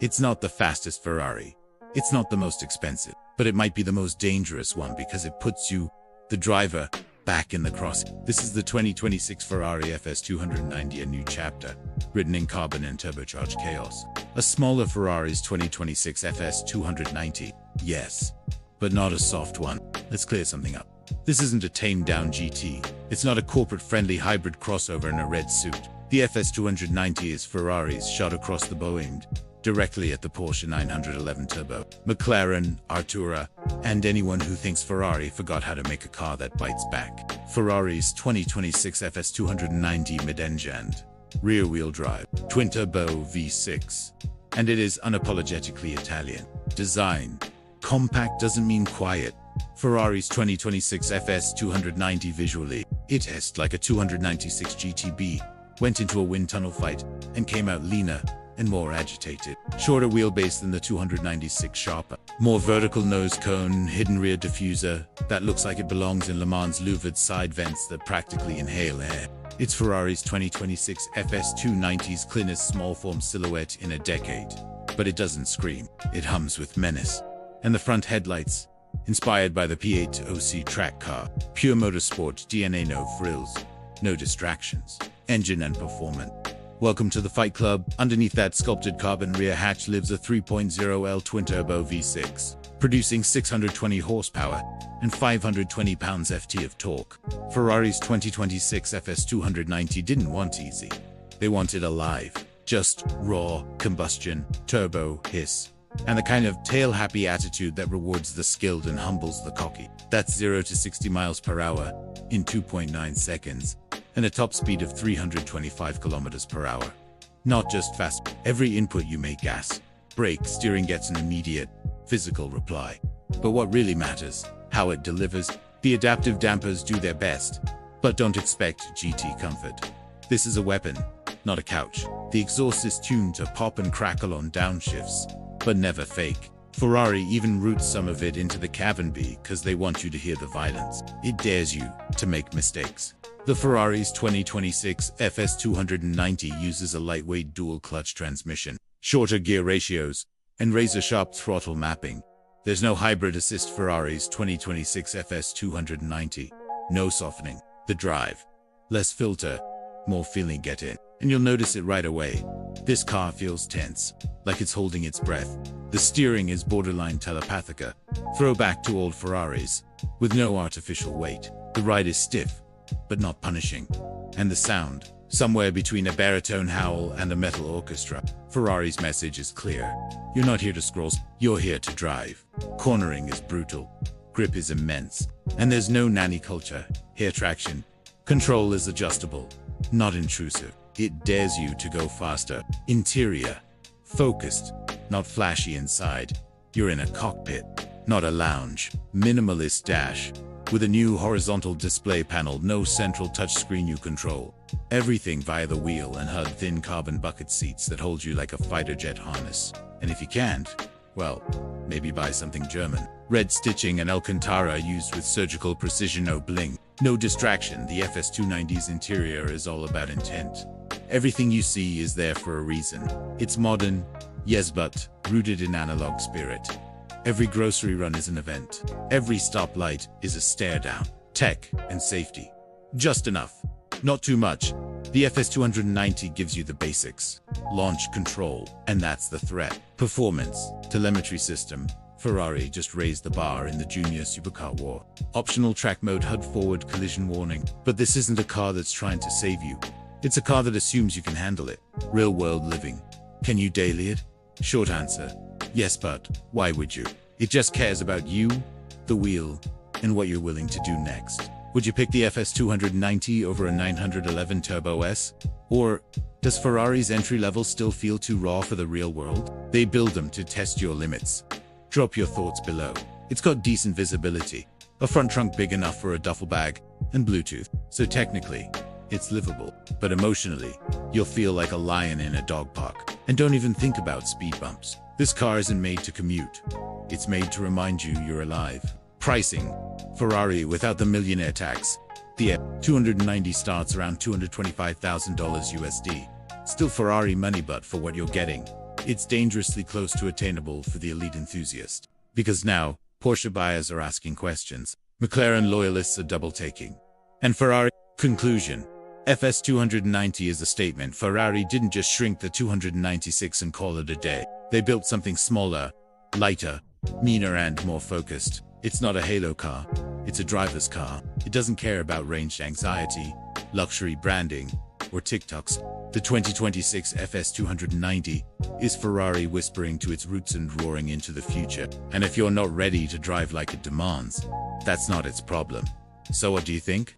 It's not the fastest Ferrari. It's not the most expensive, but it might be the most dangerous one because it puts you, the driver, back in the cross. This is the 2026 Ferrari FS 290, a new chapter, written in carbon and turbocharged chaos. A smaller Ferrari's 2026 FS 290, yes, but not a soft one. Let's clear something up. This isn't a tamed-down GT. It's not a corporate-friendly hybrid crossover in a red suit. The FS 290 is Ferrari's shot across the bow aimed directly at the Porsche 911 Turbo, McLaren, Artura, and anyone who thinks Ferrari forgot how to make a car that bites back. Ferrari's 2026 FS 290 mid-engined, rear-wheel drive, twin-turbo V6, and it is unapologetically Italian. Design. Compact doesn't mean quiet. Ferrari's 2026 FS 290 visually, it tests like a 296 GTB, went into a wind tunnel fight, and came out leaner and more agitated. Shorter wheelbase than the 296, sharper. More vertical nose cone, hidden rear diffuser that looks like it belongs in Le Mans' louvered side vents that practically inhale air. It's Ferrari's 2026 FS 290's cleanest small-form silhouette in a decade. But it doesn't scream, it hums with menace. And the front headlights, inspired by the P8 OC track car, pure motorsport DNA, no frills, no distractions, engine and performance. Welcome to the Fight Club. Underneath that sculpted carbon rear hatch lives a 3.0L twin-turbo V6, producing 620 horsepower and 520 pounds-ft of torque. Ferrari's 2026 FS 290 didn't want easy. They wanted alive, just raw combustion, turbo, hiss, and the kind of tail-happy attitude that rewards the skilled and humbles the cocky. That's 0 to 60 miles per hour in 2.9 seconds. And a top speed of 325 kilometers per hour. Not just fast. Every input you make, gas, brake, steering, gets an immediate, physical reply. But what really matters, how it delivers. The adaptive dampers do their best, but don't expect GT comfort. This is a weapon, not a couch. The exhaust is tuned to pop and crackle on downshifts, but never fake. Ferrari even routes some of it into the cabin because they want you to hear the violence. It dares you to make mistakes. The Ferrari's 2026 FS 290 uses a lightweight dual-clutch transmission, shorter gear ratios, and razor-sharp throttle mapping. There's no hybrid assist. Ferrari's 2026 FS 290. No softening. The drive. Less filter, more feeling. Get in, and you'll notice it right away. This car feels tense, like it's holding its breath. The steering is borderline telepathica, throwback to old Ferraris, with no artificial weight. The ride is stiff, but not punishing. And the sound, somewhere between a baritone howl and a metal orchestra. Ferrari's message is clear. You're not here to scroll, you're here to drive. Cornering is brutal, grip is immense, and there's no nanny culture. Hair traction. Control is adjustable, not intrusive. It dares you to go faster. Interior. Focused, not flashy inside. You're in a cockpit, not a lounge. Minimalist dash. With a new horizontal display panel, no central touchscreen, you control everything via the wheel and HUD thin carbon bucket seats that hold you like a fighter jet harness. And if you can't, well, maybe buy something German. Red stitching and Alcantara used with surgical precision, no bling, no distraction. The FS 290's interior is all about intent. Everything you see is there for a reason. It's modern, yes, but rooted in analog spirit. Every grocery run is an event. Every stoplight is a stare down. Tech and safety. Just enough. Not too much. The FS 290 gives you the basics. Launch control, and that's the threat. Performance. Telemetry system. Ferrari just raised the bar in the junior supercar war. Optional track mode, HUD forward collision warning. But this isn't a car that's trying to save you. It's a car that assumes you can handle it. Real world living. Can you daily it? Short answer. Yes, but why would you? It just cares about you, the wheel, and what you're willing to do next. Would you pick the FS 290 over a 911 Turbo S? Or does Ferrari's entry level still feel too raw for the real world? They build them to test your limits. Drop your thoughts below. It's got decent visibility, a front trunk big enough for a duffel bag, and Bluetooth. So technically, it's livable. But emotionally, you'll feel like a lion in a dog park. And don't even think about speed bumps. This car isn't made to commute. It's made to remind you you're alive. Pricing. Ferrari without the millionaire tax. The 290 starts around $225,000 USD. Still Ferrari money, but for what you're getting, It's dangerously close to attainable for the elite enthusiast. Because now, Porsche buyers are asking questions, McLaren loyalists are double-taking. And Ferrari. Conclusion. FS 290 is a statement. Ferrari didn't just shrink the 296 and call it a day. They built something smaller, lighter, meaner and more focused. It's not a halo car, it's a driver's car. It doesn't care about range anxiety, luxury branding, or TikToks. The 2026 FS 290 is Ferrari whispering to its roots and roaring into the future. And if you're not ready to drive like it demands, that's not its problem. So what do you think?